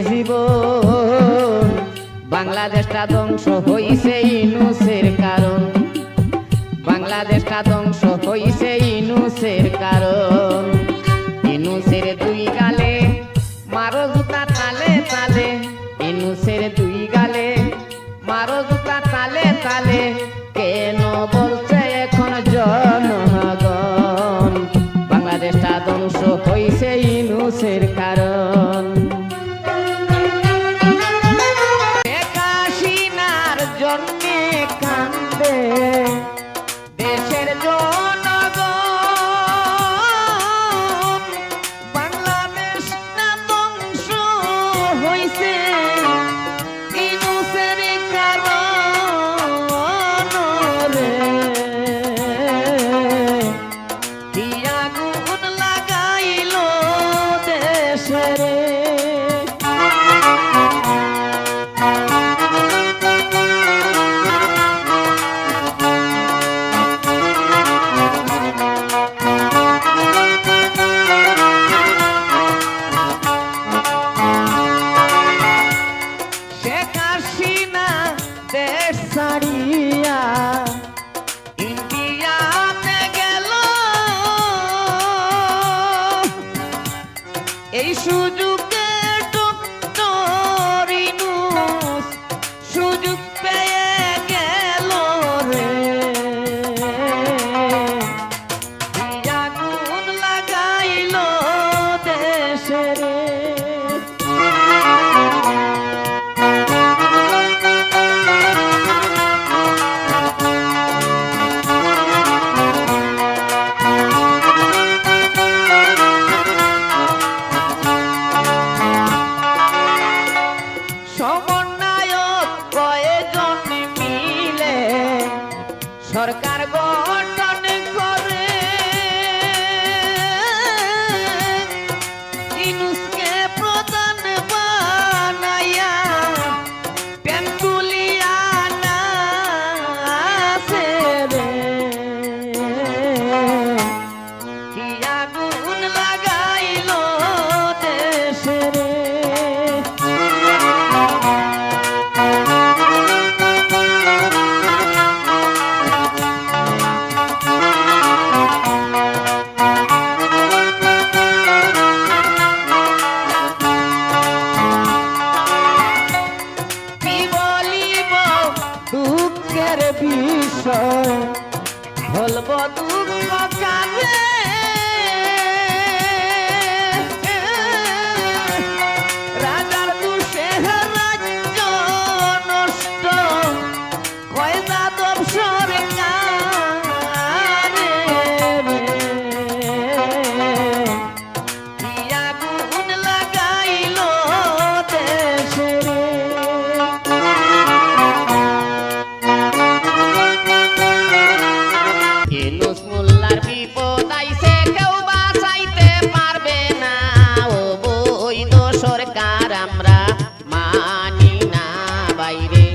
জীবন বাংলাদেশটা ধ্বংস হইছে ইনুসের কারণ বাংলাদেশটা ধ্বংস হইছে ইনুসের কারণ ইনুসের দুই গালে মারো জুতা তালে তালে ইনুসের দুই গালে মারো জুতা তালে তালে কেন বলছে এখন জনগণ বাংলাদেশটা ধ্বংস হইছে ইনুসের কারণ শেখ হাসিনার জন্যে কান্দে দেশের জনগণ বাংলাদেশ না ধ্বংস হইছে ইনুসের কারণ রে কি আগুন লাগাইলো দেশে রে দেশ ছাড়িয়া ইন্ডিয়াতে গেল এই সুযোগে ডক্টর ইউনূস সুযোগ পেয়ে গেল রে আগুন লাগাইল দেশে রে সমন্বয়ক কয়েকজন মিলে সরকার গঠন করে ইউনূসকে প্রধান বানাইয়া পেনগুলিয়া নাচে রে কি আগুন লাগাইল দেশে রে দুঃখের বিষয় বলব দুঃখ কাঁদে রাজার দুষে রাজ্য নষ্ট কয় যাদব সরকার কি আগুন লাগাইল দেশে রে ইউনূস মোল্লার বিপদ আইছে কেউ বাঁচাইতে পারবে না ও বৈধ সরকার আমরা মানি না বাইরে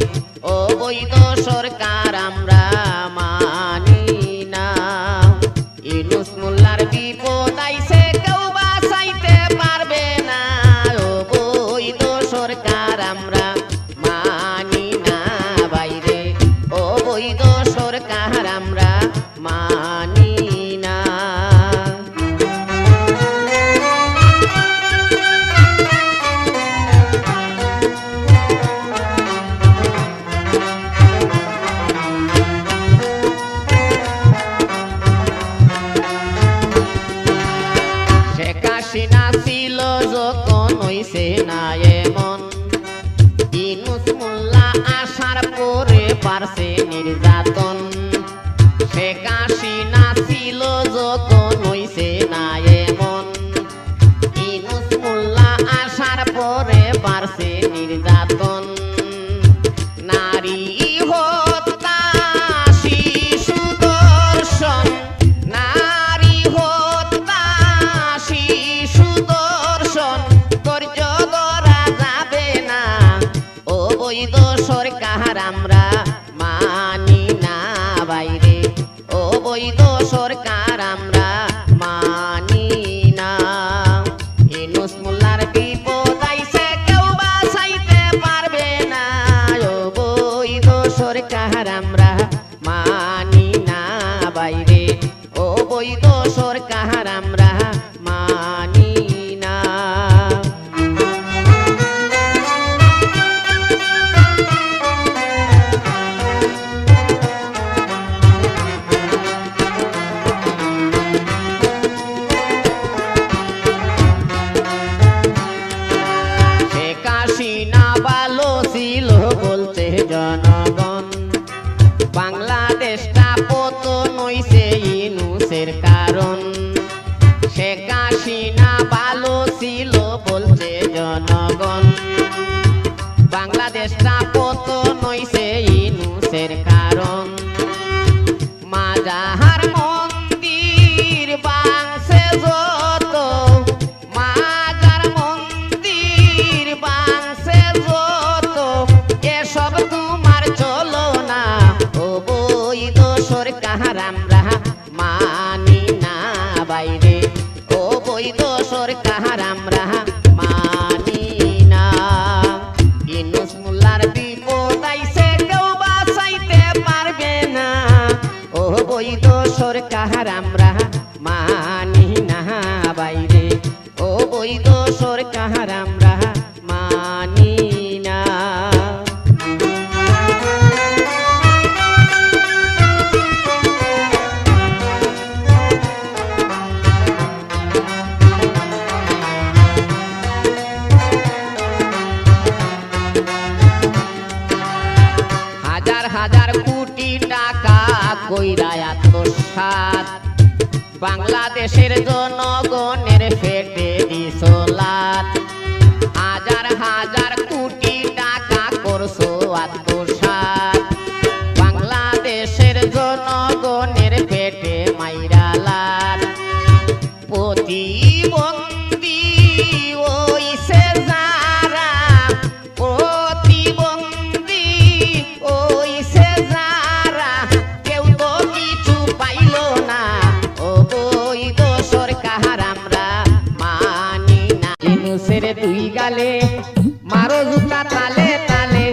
ও বৈধ সরকার আমরা মানি না ইউনূস মোল্লার বিপদ আইছে কেউ বাঁচাইতে পারবে না ও বৈধ সরকার আমরা মানি না বাইরে ও বৈধ সরকার আমরা মানি না শেখ হাসিনা ছিল যখন হইছে না এমন ইউনূস মোল্লা আসার পরে পারছে নির্যাতন শেখ হাসিনা ছিল যখন হইছে না এমন ইউনূস মোল্লা আসার পরে পারছে নির্যাতন নারী হত্যা শিশু ধর্ষণ নারী হত্যা শিশু ধর্ষণ ধৈর্য ধরা যাবে না ও বৈধ সরকার আমরা মানি না বাইরে ও বৈধ সরকার আমরা মানি না ইউনূস মোল্লার বিপদ আইছে কেউ বাইরে অবৈধ সরকার আমরা মানি না। শেখ হাসিনা ভালো ছিল বলছে জনগণ, বাংলাদেশটা পতন হইছে ইউনূসের কারণ। শেখ হাসিনা ভালো ছিল বলছে জনগণ, বাংলাদেশটা পতন হইছে ইউনূসের কারণ। মাজার মন্দির ভাঙছে যত, মাজার মন্দির ভাঙছে যত, এসব তোমার চলো না অবৈধ সরকার আমরা মানি না বাইরে অবৈধ সরকার আমরা মানি না। ইউনূস মোল্লার বিপদ আইছে কেউ বাঁচাইতে পারবে না, অবৈধ সরকার আমরা মানি না বাইরে অবৈধ সরকার আমরা মানি না। হাজার হাজার কোটি টাকা কইরা আত্মসাৎ, বাংলাদেশের জনগণের পেটে দিছ লাত। হাজার হাজার কোটি টাকা করছো আত্মসাৎ, বাংলাদেশের জনগণের পেটে মাইরা লাত। প্রতিবন্ধী ওইছে যারা, প্রতিবন্ধী ওইছে যারা, কেউ তো কিছু পাইল না অবৈধ সরকার আমরা মানি না। ইউনূসের দুই গালে মারো জুতা তালে তালে,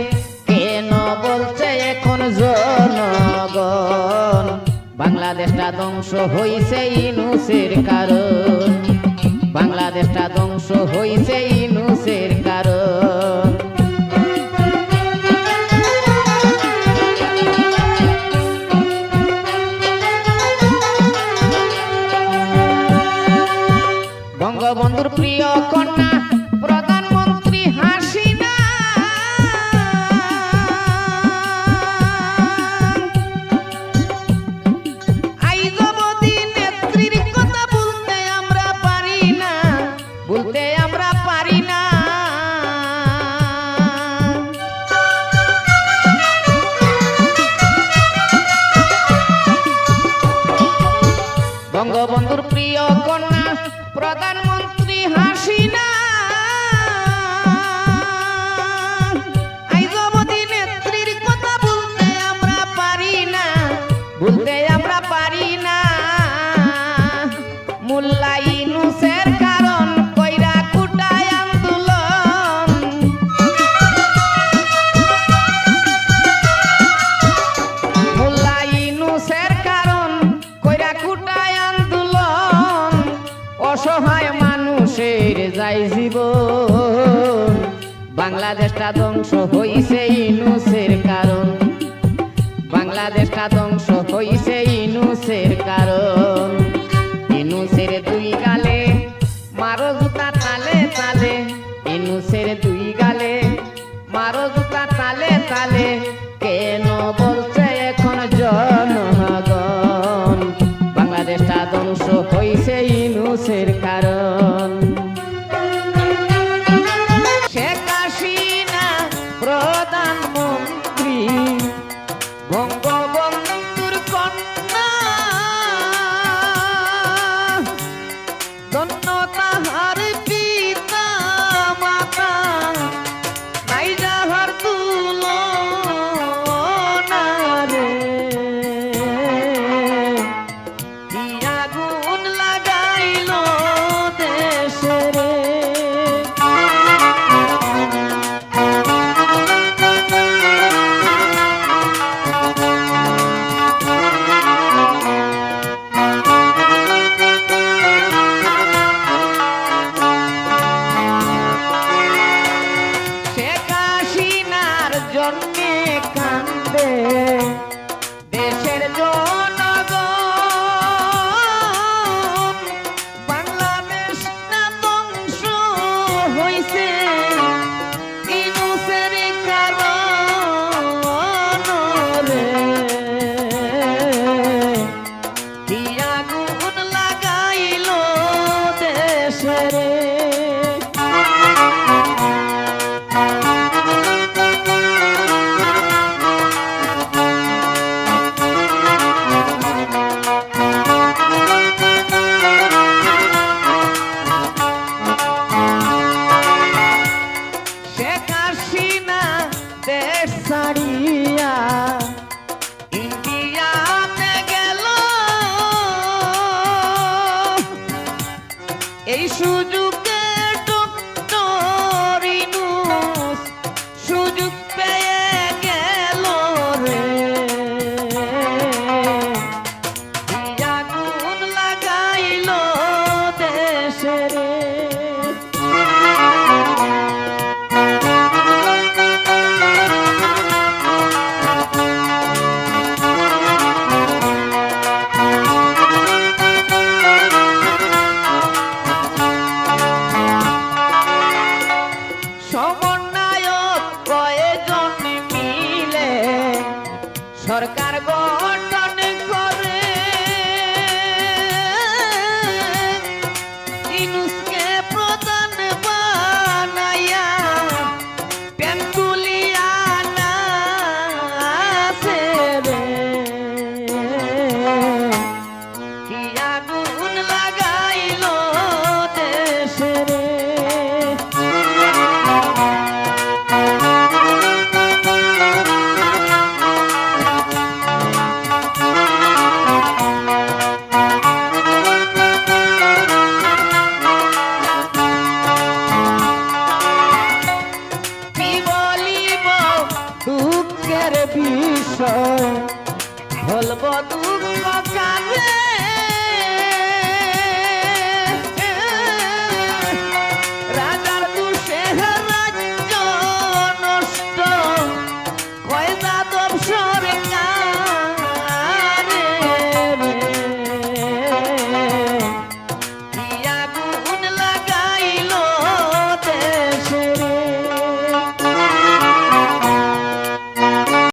কেন বলছে এখন জনগণ বাংলাদেশটা ধ্বংস হইছে ইউনূসের কারণ, বাংলাদেশটা ধ্বংস হইছে ইউনূসের কারণ। বঙ্গবন্ধুর প্রিয় কন্যা প্রধানমন্ত্রী হাসিনা, আইজবতী নেত্রীর কথা বলতে আমরা পারি না, বলতে আমরা পারি না। বঙ্গবন্ধুর প্রিয় কন্যা প্রধানমন্ত্রী হাসিনা, আইজবতী নেত্রীর কথা বলতে আমরা পারি না, বলতে আমরা পারি না। মোল্লা ইউনূসের কারণ কইরা কুটায় আন্দোলন, মোল্লা ইউনূসের কারণ কইরা কুটায় আন্দোলন। অসহায় মানুষের যাই জীবন, বাংলাদেশটা ধ্বংস হইছে ইউনূসের কারণ, বাংলাদেশটা ধ্বংস হইছে ইউনূসের কারণ। ইউনূসের দুই গালে মারো জুতা তালে তালে, ইউনূসের দুই গালে মারো জুতা তালে তালে, কেন বলছে এখন জনগণ বাংলাদেশটা ধ্বংস হইছে ইউনূসের কারণ। শেখ হাসিনা প্রধানমন্ত্রী, বঙ্গবন্ধুর কন্যা, সুযোগ